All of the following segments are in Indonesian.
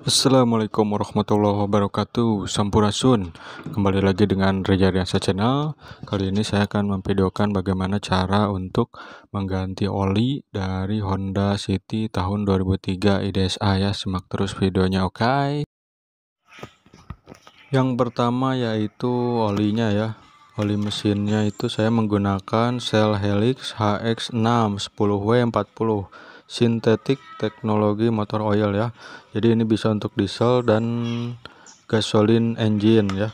Assalamualaikum warahmatullahi wabarakatuh. Sampurasun. Kembali lagi dengan Reza Riansa Channel. Kali ini saya akan memvideokan bagaimana cara untuk mengganti oli dari Honda City tahun 2003 IDSA ya. Simak terus videonya, oke? Yang pertama yaitu olinya ya. Oli mesinnya itu saya menggunakan Shell Helix HX6 10W40 Synthetic Technology Motor Oil ya. Jadi ini bisa untuk diesel dan gasoline engine ya.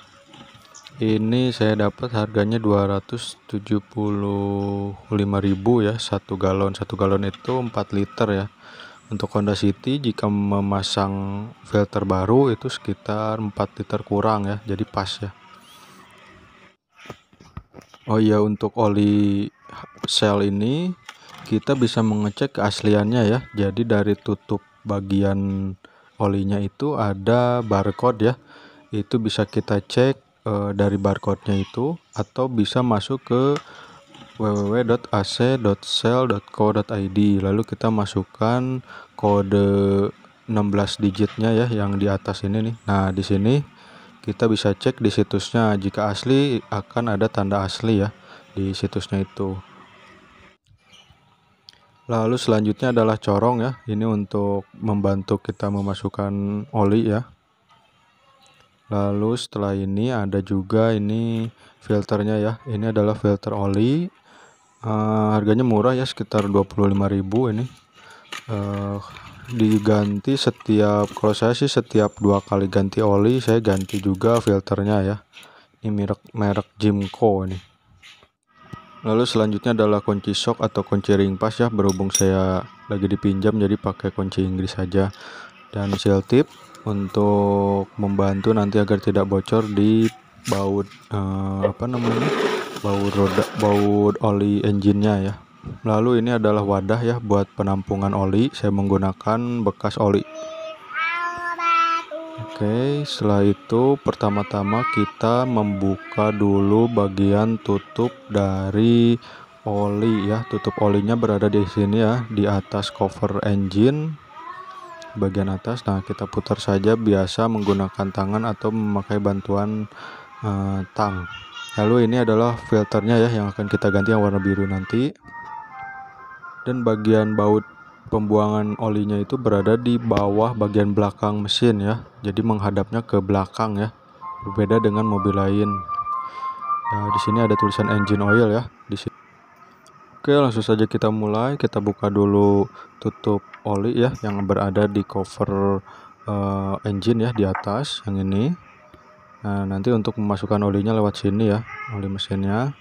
Ini saya dapat harganya 275.000 ya, 1 galon. 1 galon itu 4 liter ya. Untuk Honda City jika memasang filter baru itu sekitar 4 liter kurang ya, jadi pas ya. Oh iya, untuk oli Shell ini kita bisa mengecek keasliannya ya. Jadi dari tutup bagian olinya itu ada barcode ya. Itu bisa kita cek dari barcode-nya itu, atau bisa masuk ke www.ac.shell.co.id. lalu kita masukkan kode 16 digitnya ya yang di atas ini nih. Nah, di sini kita bisa cek di situsnya. Jika asli akan ada tanda asli ya di situsnya itu. Lalu selanjutnya adalah corong ya. Ini untuk membantu kita memasukkan oli ya. Lalu setelah ini ada juga ini filternya ya. Ini adalah filter oli. Harganya murah ya, sekitar 25.000 ini. Diganti setiap, kalau saya sih setiap 2 kali ganti oli saya ganti juga filternya ya. Ini merek Jimco ini. Lalu selanjutnya adalah kunci shock atau kunci ring pas ya, berhubung saya lagi dipinjam jadi pakai kunci Inggris saja. Dan seal tip untuk membantu nanti agar tidak bocor di baut baut oli engine-nya ya. Lalu ini adalah wadah ya buat penampungan oli. Saya menggunakan bekas oli. Oke, setelah itu pertama-tama kita membuka dulu bagian tutup dari oli ya. Tutup olinya berada di sini ya, di atas cover engine bagian atas. Nah, kita putar saja biasa menggunakan tangan atau memakai bantuan tang. Lalu ini adalah filternya ya yang akan kita ganti, yang warna biru nanti. Dan bagian baut pembuangan olinya itu berada di bawah bagian belakang mesin ya. Jadi menghadapnya ke belakang ya. Berbeda dengan mobil lain. Nah, di sini ada tulisan engine oil ya di sini. Oke, langsung saja kita mulai. Kita buka dulu tutup oli ya yang berada di cover engine ya, di atas yang ini. Nah, nanti untuk memasukkan olinya lewat sini ya, oli mesinnya.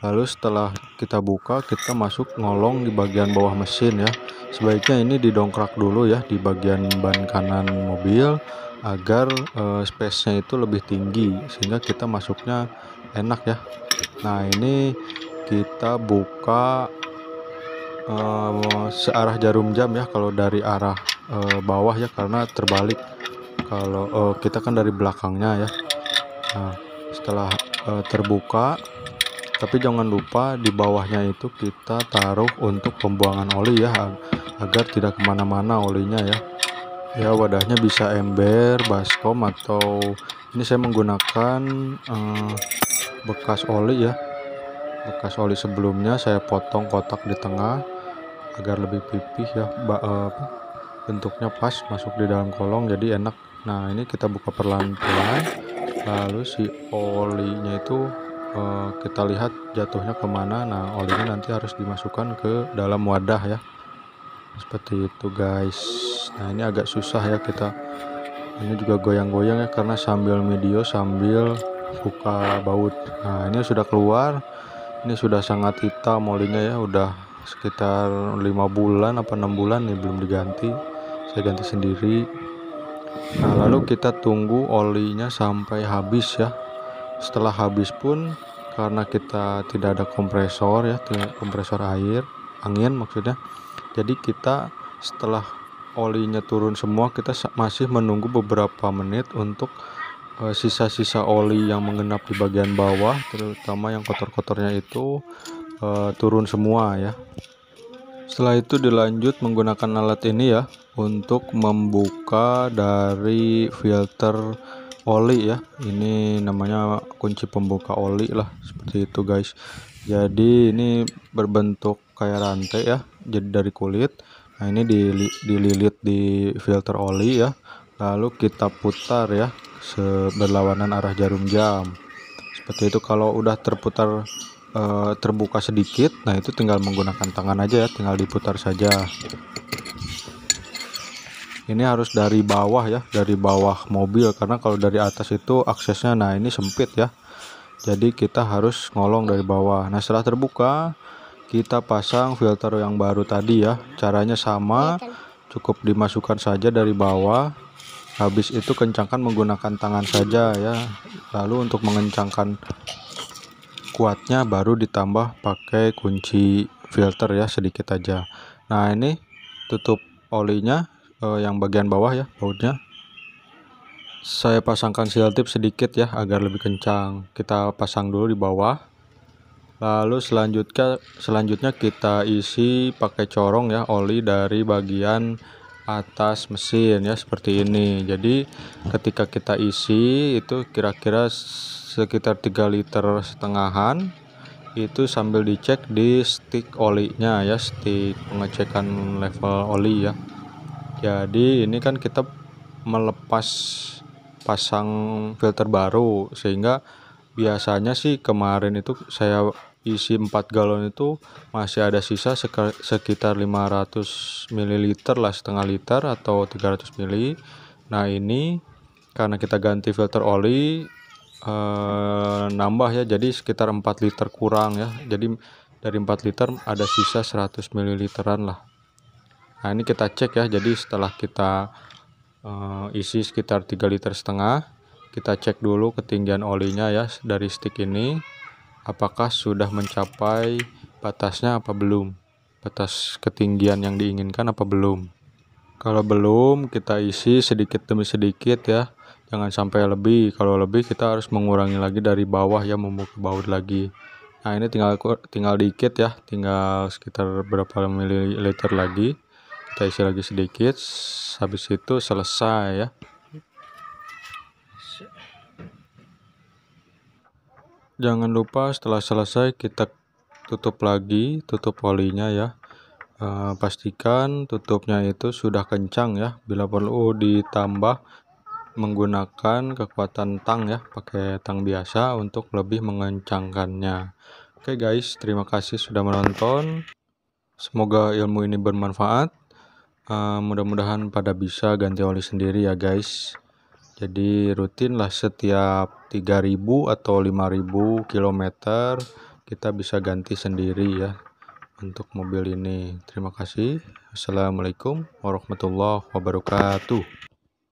Lalu setelah kita buka, kita masuk ngolong di bagian bawah mesin ya. Sebaiknya ini didongkrak dulu ya di bagian ban kanan mobil agar space-nya itu lebih tinggi sehingga kita masuknya enak ya. Nah, ini kita buka searah jarum jam ya, kalau dari arah bawah ya, karena terbalik kalau kita kan dari belakangnya ya. Nah, setelah terbuka, tapi jangan lupa di bawahnya itu kita taruh untuk pembuangan oli ya, agar tidak kemana-mana olinya ya. Ya, wadahnya bisa ember, baskom, atau ini saya menggunakan bekas oli ya. Bekas oli sebelumnya saya potong kotak di tengah agar lebih pipih ya, bentuknya pas masuk di dalam kolong jadi enak. Nah, ini kita buka perlahan-lahan. Lalu si olinya itu kita lihat jatuhnya kemana. Nah, olinya nanti harus dimasukkan ke dalam wadah ya, seperti itu guys. Nah, ini agak susah ya, kita ini juga goyang-goyang ya karena sambil video sambil buka baut. Nah, ini sudah keluar. Ini sudah sangat hitam olinya ya, udah sekitar 5 bulan apa 6 bulan nih belum diganti. Saya ganti sendiri. Nah, lalu kita tunggu olinya sampai habis ya. Setelah habis pun, karena kita tidak ada kompresor ya, kompresor air, angin maksudnya, jadi kita setelah olinya turun semua, kita masih menunggu beberapa menit untuk sisa-sisa oli yang mengenap di bagian bawah, terutama yang kotor-kotornya itu turun semua ya. Setelah itu dilanjut menggunakan alat ini ya, untuk membuka dari filter oli ya. Ini namanya kunci pembuka oli lah, seperti itu guys. Jadi ini berbentuk kayak rantai ya, jadi dari kulit. Nah ini dililit di filter oli ya, lalu kita putar ya berlawanan arah jarum jam seperti itu. Kalau udah terputar terbuka sedikit, nah itu tinggal menggunakan tangan aja ya, tinggal diputar saja. Ini harus dari bawah ya, dari bawah mobil, karena kalau dari atas itu aksesnya nah ini sempit ya, jadi kita harus ngolong dari bawah. Nah setelah terbuka, kita pasang filter yang baru tadi ya. Caranya sama, cukup dimasukkan saja dari bawah, habis itu kencangkan menggunakan tangan saja ya. Lalu untuk mengencangkan kuatnya baru ditambah pakai kunci filter ya, sedikit aja. Nah ini tutup olinya yang bagian bawah ya, bautnya saya pasangkan seal tip sedikit ya agar lebih kencang. Kita pasang dulu di bawah, lalu selanjutnya kita isi pakai corong ya, oli dari bagian atas mesin ya, seperti ini. Jadi ketika kita isi itu kira-kira sekitar 3,5 liter itu, sambil dicek di stick olinya ya, stick pengecekan level oli ya. Jadi ini kan kita melepas pasang filter baru, sehingga biasanya sih kemarin itu saya isi 4 galon itu masih ada sisa sekitar 500 ml lah, setengah liter atau 300 ml. Nah ini karena kita ganti filter oli nambah ya, jadi sekitar 4 liter kurang ya. Jadi dari 4 liter ada sisa 100 ml lah. Nah ini kita cek ya, jadi setelah kita isi sekitar 3,5 liter, kita cek dulu ketinggian olinya ya dari stick ini, apakah sudah mencapai batasnya apa belum, batas ketinggian yang diinginkan apa belum. Kalau belum, kita isi sedikit demi sedikit ya, jangan sampai lebih. Kalau lebih kita harus mengurangi lagi dari bawah ya, membuka baut lagi. Nah ini tinggal dikit ya, tinggal sekitar berapa mililiter lagi, kita isi lagi sedikit, habis itu selesai ya. Jangan lupa setelah selesai kita tutup lagi, tutup olinya ya. Pastikan tutupnya itu sudah kencang ya, bila perlu ditambah menggunakan kekuatan tang ya, pakai tang biasa untuk lebih mengencangkannya. Oke guys, terima kasih sudah menonton, semoga ilmu ini bermanfaat. Mudah-mudahan pada bisa ganti oli sendiri ya guys. Jadi rutinlah setiap 3.000 atau 5.000 km kita bisa ganti sendiri ya untuk mobil ini. Terima kasih. Assalamualaikum warahmatullahi wabarakatuh.